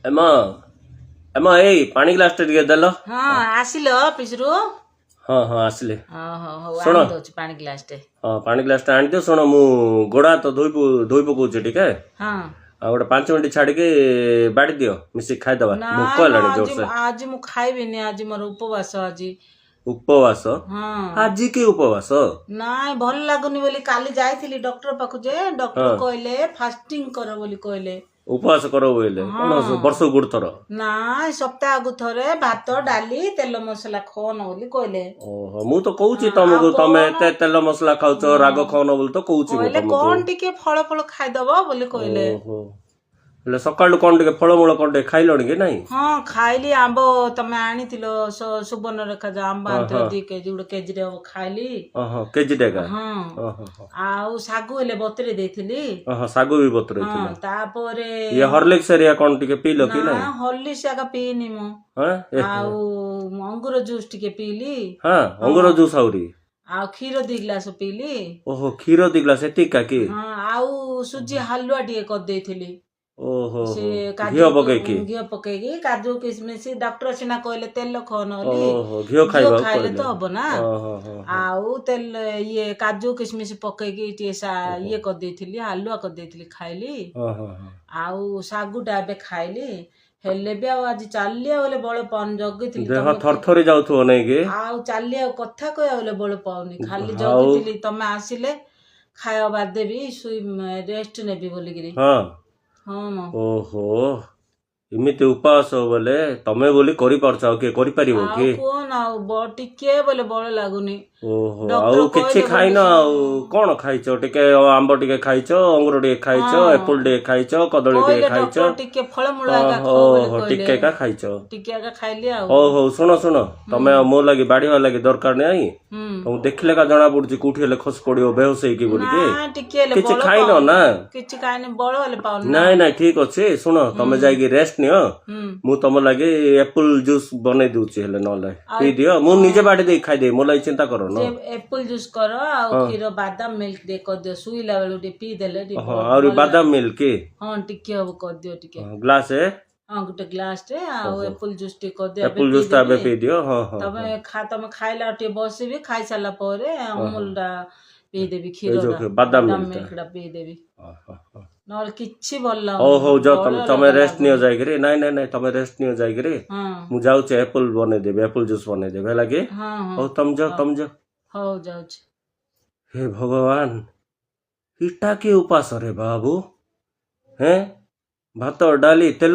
ଏମା ଏମା ଏଇ ପାଣି ଗ୍ଲାସ ଟେ ଟିକେ ଦେଲ। ହଁ ଆସିଲ ଅଫିସରୁ? ହଁ ହଁ ଆସିଲେ। ହଉ ଶୁଣ। ଆଣି ଦଉଛି ପାଣି ଗ୍ଲାସ ଟେ। ହଁ ପାଣି ଗ୍ଲାସ ଟା ଆଣିଦିଅ। ଶୁଣ ମୁଁ ଗୋଡ ହାତ ଧୋଇ ପକଉଛି ଟିକେ। ହଁ ଆଉ ଗୋଟେ 5 ମିନିଟ୍ ଛାଡିକି ବାଢି ଦିଅ, ମିଶିକି ଖାଇଦବା। ଭୋକ ନାଇଁ ହେଲାଣି ଆଜି ଜୋରସେ। ଆଜି ମୁଁ ଖାଇବିନି, ଆଜି ମୋର ଉପବାସ ଆଜି। ଉପବାସ? ହଁ ଆଜି କି ଉପବାସ? ନାଇଁ ଭଲ ଲାଗୁନି ବୋଲି କାଲି ଯାଇଥିଲି ଡକ୍ଟର ପାଖକୁ ଯେ ହଁ ଡକ୍ଟର କହିଲେ ଫାଷ୍ଟିଂ କର ବୋଲି କହିଲେ। ଉପବାସ କର ବୋଇଲେ କଣ ବର୍ଷକୁ ଗୋଟେ ଥର? ନାଇଁ ସପ୍ତାହକୁ ଥରେ ଭାତ ଡାଲି ତେଲ ମସଲା ଖାଅନ ବୋଲି କହିଲେ। ଓହୋ ମୁଁ ତ କହୁଛି ଆଉ ତମକୁ, ତମେ କଣ ଏତେ ତେଲ ମସଲା ଖାଉଛ, ରାଗ ଖାଉନ ବୋଲି ତ କହୁଛି ମୁଁ କହିଲେ ତମକୁ। କଣ ଟିକେ ଫଳ ଫଳ ଖାଇଦବ ବୋଲି କହିଲେ। ଓହୋ ହେଲେ ସକାଳୁ କଣ ଟିକେ ଫଳମୂଳ କଣ ଟିକେ ଖାଇଲଣି କି ନାଇଁ? ହଁ ଖାଇଲି, ଆମ୍ବ ତମେ ଆଣିଥିଲ ସୁବର୍ଣ୍ଣ ରେଖା ଯୋଉ ଆମ୍ବ ହଁ ଆଣିଥିଲ ହଁ 2 କେଜି, ଗୋଟେ କେଜିରେ ହବ ଖାଇଲି। ଓହୋ କେଜି ଟେକା? ହଁ ଓହୋ ହୋ। ଆଉ ଶାଗୁ ହେଲେ ବତୁରେଇ ଦେଇଥିଲି। ଓହୋ ଶାଗୁ ବି ହଁ ବତୁରେଇଥିଲ। ତାପରେ ଇଏ ହରଲିକ୍ସ ହେରିକା କଣ ଟିକେ ପିଇଲ ନା କି ନାଇଁ? ହର୍ଲିକ୍ସ ଆଗ ପିଇନି ମୁଁ। ହଁ ଆଉ ଅଙ୍ଗୁର ଜୁସ୍ ଟିକେ ପିଇଲି। ହଁ ଅଙ୍ଗୁର ଜୁସ୍ ଆହୁରି? ଆଉ କ୍ଷୀର 2 ଗ୍ଲାସ ପିଇଲି। ଓହୋ କ୍ଷୀର 2 ଗ୍ଲାସ ଏତିକା କି? ହଁ ଆଉ ସୁଜି ହାଲୁଆ ଟିକେ କରିଦେଇଥିଲି। ଓହୋ ସେ ହୋ କାଜୁ ଘିଅ ପକେଇକି? ଘିଅ ପକେଇକି କାଜୁ କିସମିସ, ଡକ୍ଟର ସିନା କହିଲେ ତେଲ ଖାଅନି ବୋଲି। ଓହୋ ଘିଅ ଖାଇବାକୁ ଖାଇଲେ କହିଲେ। ତ ହବ ନା। ଓହୋ ହୋ ହୋ ଆଉ ତେଲ ଇଏ କାଜୁ କିସମିସ ପକେଇକି ଟିକେ ଓହୋ ଇଏ କରିଦେଇଥିଲି, ହାଲୁଆ କରିଦେଇଥିଲି ଖାଇଲି। ଓହୋ ହୋ। ଆଉ ଶାଗୁଟା ଏବେ ଖାଇଲି। ହେଲେ ବି ଆଉ ଆଜି ଚାଲିବା ବୋଲେ ବଳ ପାଉନି। ଜଗିଥିଲି ଦେହ ତମକୁ, ଥରଥରି ଯାଉଥିବ ନାଇଁ କି? ଆଉ ଚାଲି ଆଉ କଥା କହିବା ବୋଲେ ବଳ ପାଉନି। ଖାଲି ଆଉ ଜଗିଥିଲି ତମେ ଆସିଲେ ଖାଇବା ବାଦ ଦେବି, ରେଷ୍ଟ ନେବି ବୋଲିକିରି। ହଁ ହଁ ମ ଓହୋ ଏମିତି ଉପବାସ ବୋଲେ ତମେ ବୋଲି କରିପାରୁଛ, ଆଉ କିଏ କରିପାରିବ ଆଉ କି? କୁହନ ଆଉ ଟିକେ ବୋଲେ ବଳ ଲାଗୁନି। ଓହୋ ଆଉ ଡକ୍ଟର କିଛି କହିଲେ ବୋଲି ଖାଇନ? ଆଉ କଣ ଖାଇଛ? ଟିକେ ଆମ୍ବ ଟିକେ ଖାଇଛ, ଅଙ୍ଗୁର ଟିକେ ଖାଇଛ, ଏପୁଲ ହଁ ଟିକେ ଖାଇଛ, କଦଳୀ ଟିକେ କହିଲେ ଖାଇଛ। ଡକ୍ଟର ଟିକେ ଫଳମୂଳ ଏକା ଓହୋ ଖାଅ ବୋଲି ହୋ କହିଲେ। ଟିକେ ଏକା ଖାଇଛ। ଟିକେ ଏକା ଖାଇଲି ଆଉ। ହଉ ହଉ ଶୁଣ ଶୁଣ, ହୁଁ ତମେ ଆଉ ମୋ ଲାଗି ବାଢିବା ଲାଗି ଦରକାର ନାହିଁ। ହୁଁ ତମକୁ ଦେଖିଲେ କା ଜଣା ପଡୁଛି କୋଉଠି ହେଲେ ଖସି ପଡିବ ବେହୋସ ହେଇକି ନା ବୋଲିକି। ଟିକେ ହେଲେ କିଛି ବଳ ଖାଇନ ପାଉନି। ନା? କିଛି ଖାଇନି, ବଳ ହେଲେ ପାଉନି ନା। ନାଇଁ ନାଇଁ ଠିକ ଅଛି। ଶୁଣ ହୁଁ ତମେ ଯାଇକି ରେଷ୍ଟ ନିଅ। ହୁଁ ମୁଁ ତମ ଲାଗି ଏପୁଲ ଜୁସ୍ ବନେଇ ଦଉଛି, ହେଲେ ନହେଲେ ଆଉ ପିଇ ଦିଅ। ମୁଁ ନିଜେ ବାଢି ଦେଇକି ଖାଇଦେବି, ମୋ ଲାଗି ଚିନ୍ତା କରନ। ଯେ ଏପୁଲ ଜୁସ୍ କର, ଆଉ ହଁ କ୍ଷୀର ବାଦାମ ମିଲ୍କ ଟିକେ କରିଦିଅ। ଶୋଇଲା ବେଳକୁ ଟିକେ ପିଇଦେଲେ ଓହୋ ଟିକେ ଆହୁରି ଭଲ ବାଦାମ ଲାଗିବ। ମିଲ୍କ କି? ହଁ ଟିକେ ହବ କରିଦିଅ ଟିକେ। ଗ୍ଲାସେ? ହଁ ଗୋଟେ ଗ୍ଲାସ ଟେ, ଆଉ ଓହୋ ଏପୁଲ ଜୁସ୍ ଟିକେ କରିଦିଅ, ଏବେ ଏପୁଲ ଜୁସ୍ ଟା ପିଇଦେବି। ଏବେ ପିଇ ଦିଅ। ହଁ ହଁ ତମେ ହଁ ତମେ ଖାଇଲା ଟିକେ ବସିବି, ଖାଇସାରିଲା ପରେ ହଁ ହଁ ଅମୁଲ ଟା ପିଇଦେବି, ଏଇ କ୍ଷୀର ଟା ଯୋଉ ବାଦାମ ମିଲ୍କ ମିଲ୍କ ଟା ପିଇଦେବି। ଟା। ନହେଲେ କିଛି ଭଲ ହଉ ଲାଗୁନି, ହଉ ଯାଅ, ବଳ ତମେ ଲଗା ରେଷ୍ଟ ନିଅ ଲାଗୁନି। ଯାଇକିରି। ନାଇଁ ନାଇଁ ନାଇଁ ତମେ ରେଷ୍ଟ ନିଅ ଯାଇକିରି। ହଁ ମୁଁ ଯାଉଛି ଏପୁଲ ବନେଇଦେବି, ଏପୁଲ ଜୁସ୍ ବନେଇଦେବି ହେଲା କି? ହଁ ହଁ ହଉ ତମେ ଯାଅ, ହଉ ତମେ ଯାଅ। ହଉ ଯାଉଛି। ହେ ଭଗବାନ, ଇଟା କି ଉପାସ ରେ ବାବୁ? ହେଁ ଭାତ ଡାଲି ତେଲ